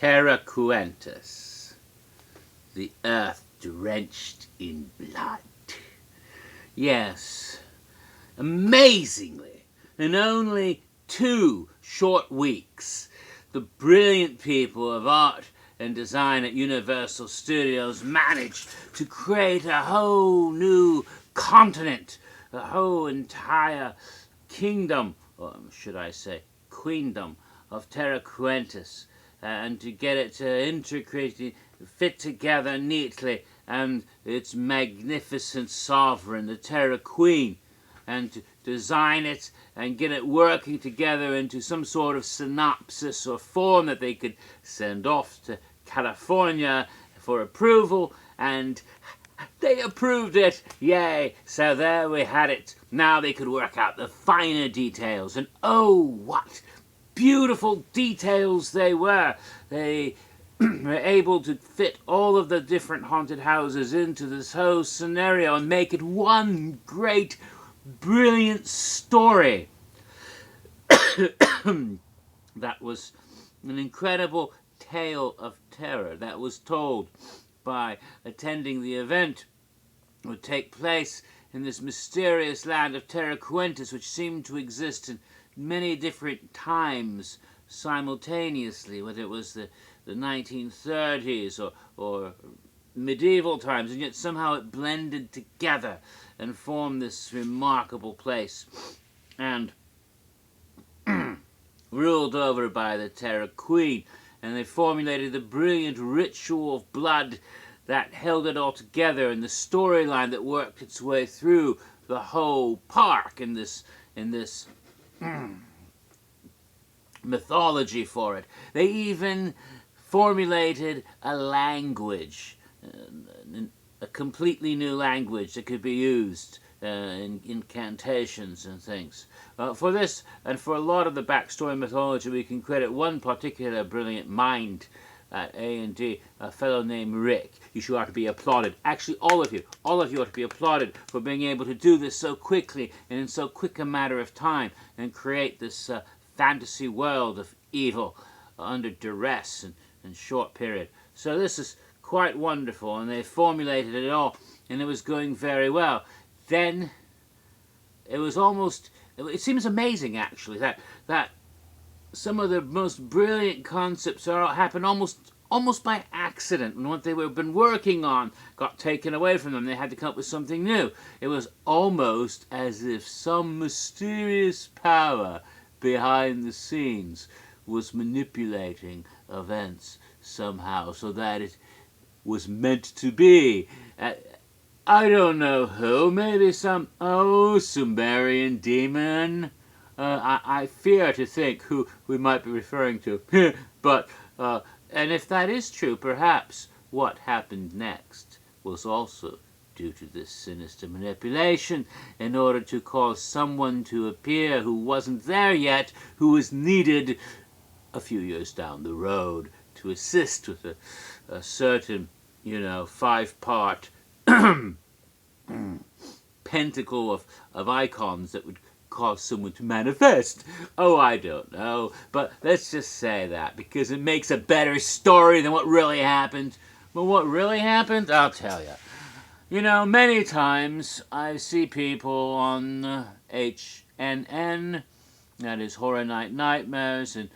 Terra Cruentus, the earth drenched in blood. Yes, amazingly, in only 2 short weeks, the brilliant people of art and design at Universal Studios managed to create a whole new continent, a whole entire kingdom, or should I say queendom, of Terra Cruentus, and to get it to intricately fit together neatly, and its magnificent sovereign, the Terra Queen, and to design it and get it working together into some sort of synopsis or form that they could send off to California for approval, and they approved it. Yay! So there we had it. Now they could work out the finer details, and oh, what beautiful details they were. They were able to fit all of the different haunted houses into this whole scenario and make it one great, brilliant story. That was an incredible tale of terror that was told by attending the event. It would take place in this mysterious land of Terra Cruentus, which seemed to exist in many different times simultaneously, whether it was the 1930s or medieval times, and yet somehow it blended together and formed this remarkable place, and ruled over by the Terra Queen. And they formulated the brilliant ritual of blood that held it all together, and the storyline that worked its way through the whole park in this mythology for it. They even formulated a language, a completely new language that could be used in incantations and things. For this, and for a lot of the backstory mythology, we can credit one particular brilliant mind at A&D, a fellow named Rick. You should ought to be applauded. Actually, all of you ought to be applauded for being able to do this so quickly and in so quick a matter of time and create this fantasy world of evil under duress and short period. So this is quite wonderful, and they formulated it all, and it was going very well. Then it was almost, it seems amazing actually that some of the most brilliant concepts happen almost by accident, and what they were been working on got taken away from them. They had to come up with something new. It was almost as if some mysterious power behind the scenes was manipulating events somehow so that it was meant to be. I don't know who, maybe some Sumerian demon. I fear to think who we might be referring to. But, and if that is true, perhaps what happened next was also due to this sinister manipulation in order to cause someone to appear who wasn't there yet, who was needed a few years down the road to assist with a certain, 5-part pentacle of icons that would cause someone to manifest. Oh, I don't know, but let's just say that because it makes a better story than what really happened. But what really happened, I'll tell you. Many times I see people on HNN, that is Horror Night Nightmares, and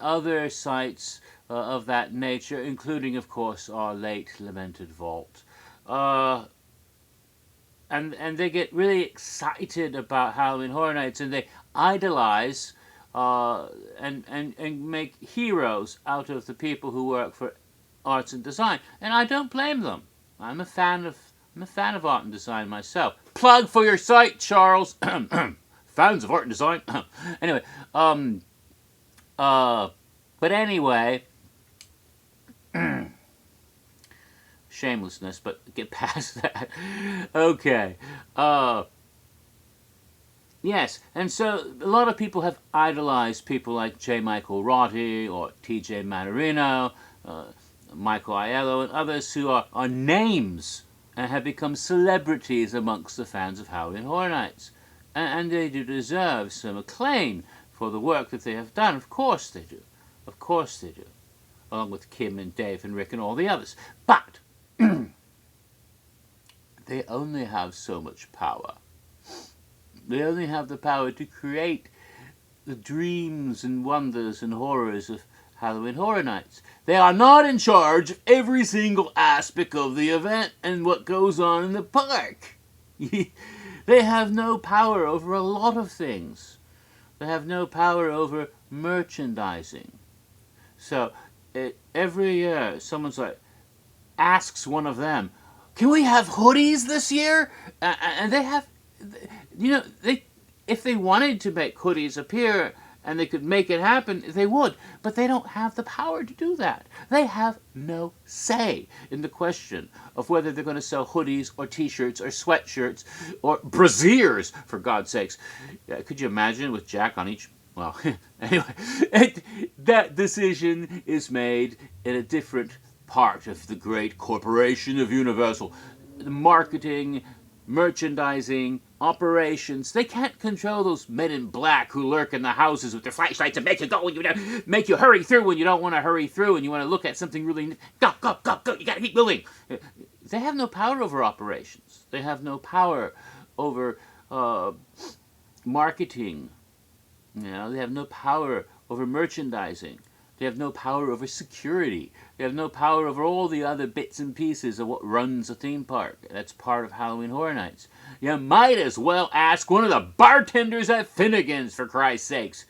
other sites of that nature, including, of course, our late lamented Vault. And they get really excited about Halloween Horror Nights, and they idolize and make heroes out of the people who work for arts and design. And I don't blame them. I'm a fan of art and design myself. Plug for your site, Charles. Fans of art and design. Anyway, but anyway, shamelessness, but get past that. Okay. Yes, and so a lot of people have idolized people like J. Michael Rotti or T.J. Manorino, Michael Aiello, and others who are names and have become celebrities amongst the fans of Halloween Horror Nights. And they do deserve some acclaim for the work that they have done. Of course they do. Of course they do. along with Kim and Dave and Rick and all the others. But they only have so much power. They only have the power to create the dreams and wonders and horrors of Halloween Horror Nights. They are not in charge of every single aspect of the event and what goes on in the park. They have no power over a lot of things. They have no power over merchandising. So every year, someone's like, asks one of them, "Can we have hoodies this year?" And they have, if they wanted to make hoodies appear and they could make it happen, they would. But they don't have the power to do that. They have no say in the question of whether they're going to sell hoodies or T-shirts or sweatshirts or brassieres, for God's sakes. Could you imagine with Jack on each? Well, anyway, that decision is made in a different part of the great corporation of Universal. Marketing, merchandising, operations. They can't control those men in black who lurk in the houses with their flashlights and make you go when you make you hurry through when you don't want to hurry through and you want to look at something really. Go, go, go, go. You got to keep moving. They have no power over operations. They have no power over marketing. They have no power over merchandising. They have no power over security. They have no power over all the other bits and pieces of what runs a theme park. That's part of Halloween Horror Nights. You might as well ask one of the bartenders at Finnegan's, for Christ's sakes,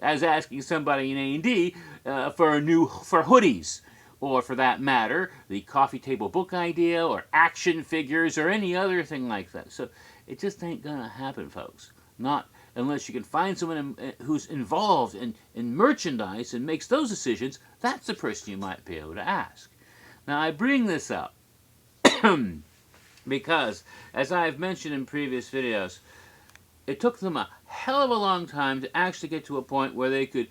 as asking somebody in A&D for hoodies. Or, for that matter, the coffee table book idea, or action figures, or any other thing like that. So it just ain't gonna happen, folks. Not unless you can find someone who's involved in merchandise and makes those decisions. That's the person you might be able to ask. Now, I bring this up because, as I've mentioned in previous videos, it took them a hell of a long time to actually get to a point where they could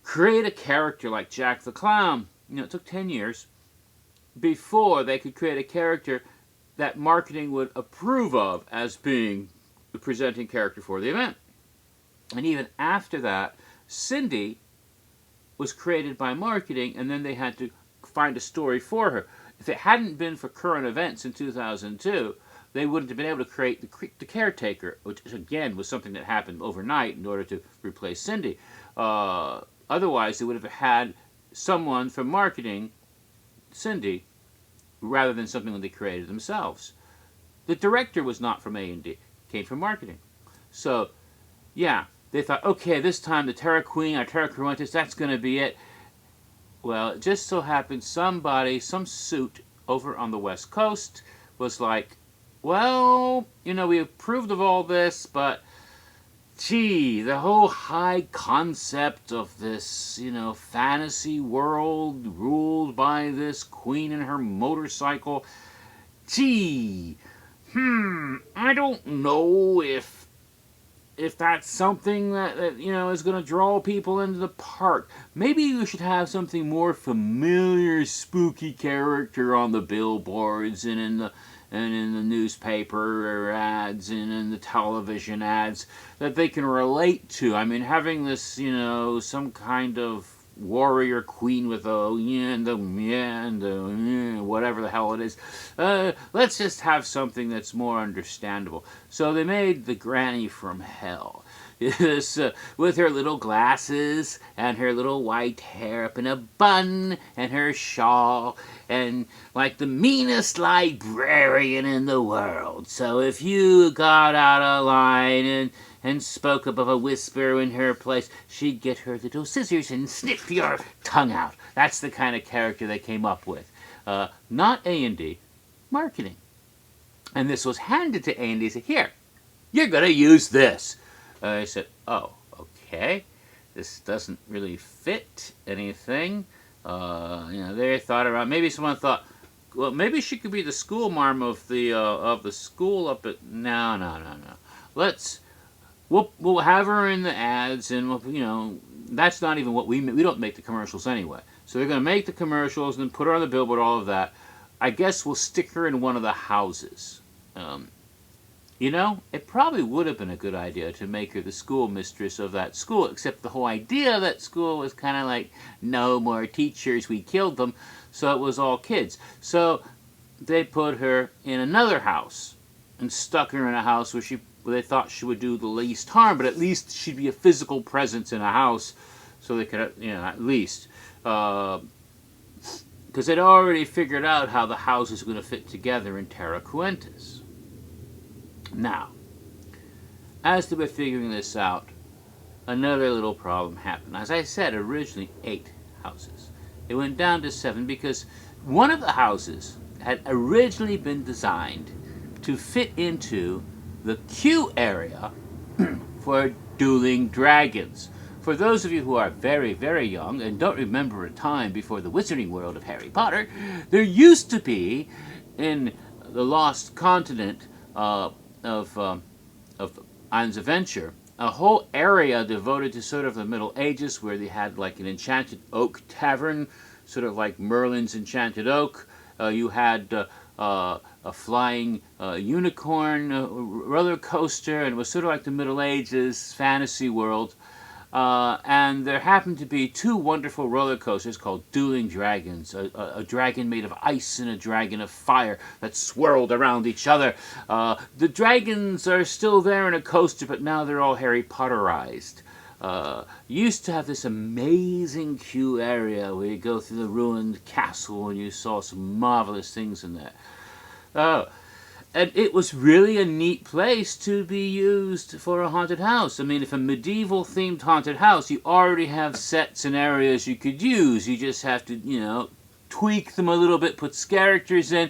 create a character like Jack the Clown. It took 10 years before they could create a character that marketing would approve of as being the presenting character for the event. And even after that, Cindy was created by marketing, and then they had to find a story for her. If it hadn't been for current events in 2002, they wouldn't have been able to create the caretaker, which again was something that happened overnight in order to replace Cindy. Otherwise, they would have had someone from marketing, Cindy, rather than something that they created themselves. The director was not from A&D. Came from marketing. So, yeah, they thought, okay, this time the Terror Queen or Terror Cruentus, that's going to be it. Well, it just so happened some suit over on the West Coast was like, well, we approved of all this, but, gee, the whole high concept of this, fantasy world ruled by this queen and her motorcycle, gee, I don't know if that's something that is going to draw people into the park. Maybe you should have something more familiar, spooky character on the billboards and in the newspaper ads and in the television ads that they can relate to. I mean, having this, some kind of warrior queen with whatever the hell it is. Let's just have something that's more understandable. So they made the Granny from Hell. With her little glasses and her little white hair up in a bun and her shawl and like the meanest librarian in the world. So if you got out of line and spoke above a whisper in her place, she'd get her little scissors and snip your tongue out. That's the kind of character they came up with. Not A&D, marketing. And this was handed to A&D and said, here, you're going to use this. I said, oh, okay. This doesn't really fit anything. They thought around. Maybe someone thought, well, maybe she could be the school marm of the school up at. No. We'll have her in the ads, and that's not even what we don't make the commercials anyway. So they're going to make the commercials and then put her on the billboard, all of that. I guess we'll stick her in one of the houses. You know, it probably would have been a good idea to make her the schoolmistress of that school, except the whole idea of that school was kind of like, no more teachers, we killed them, so it was all kids. So they put her in another house and stuck her in a house where they thought she would do the least harm, but at least she'd be a physical presence in a house, so they could, at least. Because they'd already figured out how the houses were going to fit together in Terra Cruentus. Now, as they were figuring this out, another little problem happened. As I said, originally 8 houses. It went down to 7 because one of the houses had originally been designed to fit into the queue area for dueling dragons. For those of you who are very, very young and don't remember a time before the wizarding world of Harry Potter, there used to be in the Lost Continent of Islands of Venture a whole area devoted to sort of the Middle Ages where they had like an enchanted oak tavern, sort of like Merlin's Enchanted Oak. You had a flying unicorn roller coaster, and it was sort of like the Middle Ages fantasy world. And there happened to be 2 wonderful roller coasters called Dueling Dragons, a dragon made of ice and a dragon of fire that swirled around each other. The dragons are still there in a coaster, but now they're all Harry Potterized. Used to have this amazing queue area where you go through the ruined castle and you saw some marvelous things in there. And it was really a neat place to be used for a haunted house. I mean, if a medieval-themed haunted house, you already have sets and areas you could use. You just have to, tweak them a little bit, put characters in,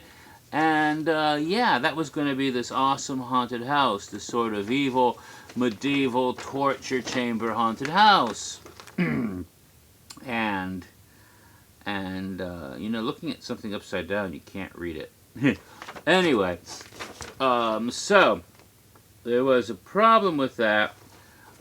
and yeah, that was going to be this awesome haunted house, this sort of evil, medieval torture chamber haunted house. and looking at something upside down, you can't read it. Anyway, so there was a problem with that,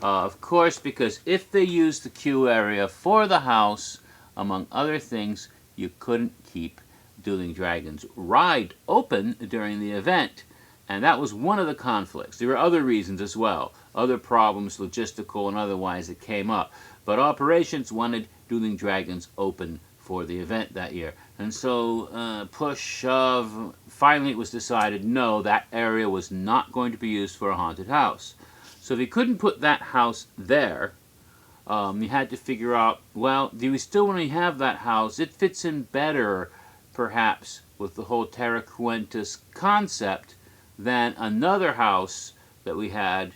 of course, because if they used the queue area for the house, among other things, you couldn't keep Dueling Dragons ride open during the event, and that was one of the conflicts. There were other reasons as well, other problems, logistical and otherwise, that came up, but operations wanted Dueling Dragons open for the event that year. And so, push, shove, finally it was decided, no, that area was not going to be used for a haunted house. So if you couldn't put that house there, you had to figure out, well, do we still want to have that house? It fits in better, perhaps, with the whole Terra Cruentus concept than another house that we had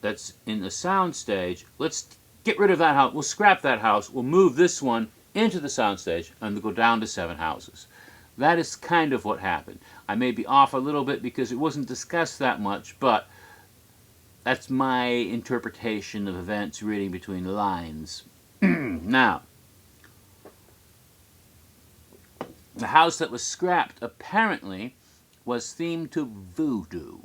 that's in the soundstage. Let's get rid of that house. We'll scrap that house. We'll move this one into the soundstage and go down to 7 houses. That is kind of what happened. I may be off a little bit because it wasn't discussed that much, but that's my interpretation of events reading between the lines. Now, the house that was scrapped apparently was themed to voodoo.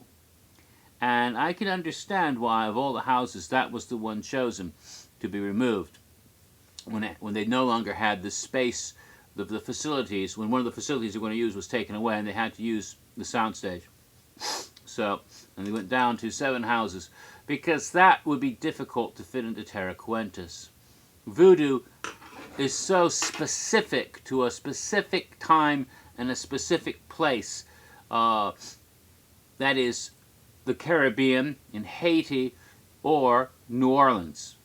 And I can understand why, of all the houses, that was the one chosen to be removed. When they no longer had the space, the facilities, when one of the facilities they were going to use was taken away and they had to use the soundstage. So, and they went down to 7 houses because that would be difficult to fit into Terra Cruentus. Voodoo is so specific to a specific time and a specific place. That is the Caribbean, in Haiti, or New Orleans.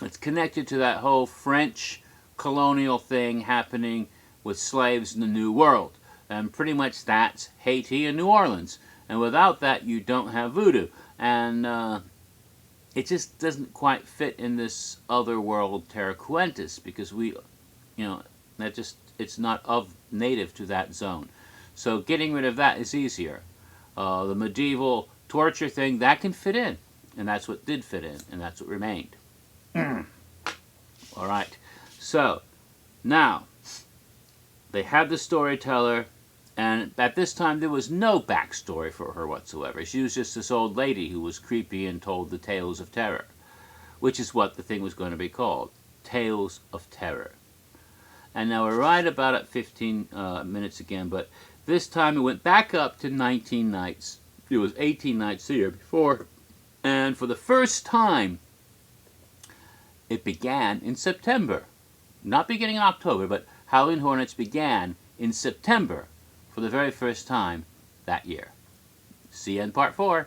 It's connected to that whole French colonial thing happening with slaves in the New World. And pretty much that's Haiti and New Orleans. And without that, you don't have voodoo. And it just doesn't quite fit in this other world Terra Cruentus because it's not native to that zone. So getting rid of that is easier. The medieval torture thing, that can fit in. And that's what did fit in, and that's what remained. All right. So, now, they had the storyteller, and at this time there was no backstory for her whatsoever. She was just this old lady who was creepy and told the tales of terror, which is what the thing was going to be called, Tales of Terror. And now we're right about at 15 minutes again, but This time it went back up to 19 nights. It was 18 nights the year before. And for the first time, it began in September. Not beginning in October, but Howling Hornets began in September for the very first time that year. See you in part 4.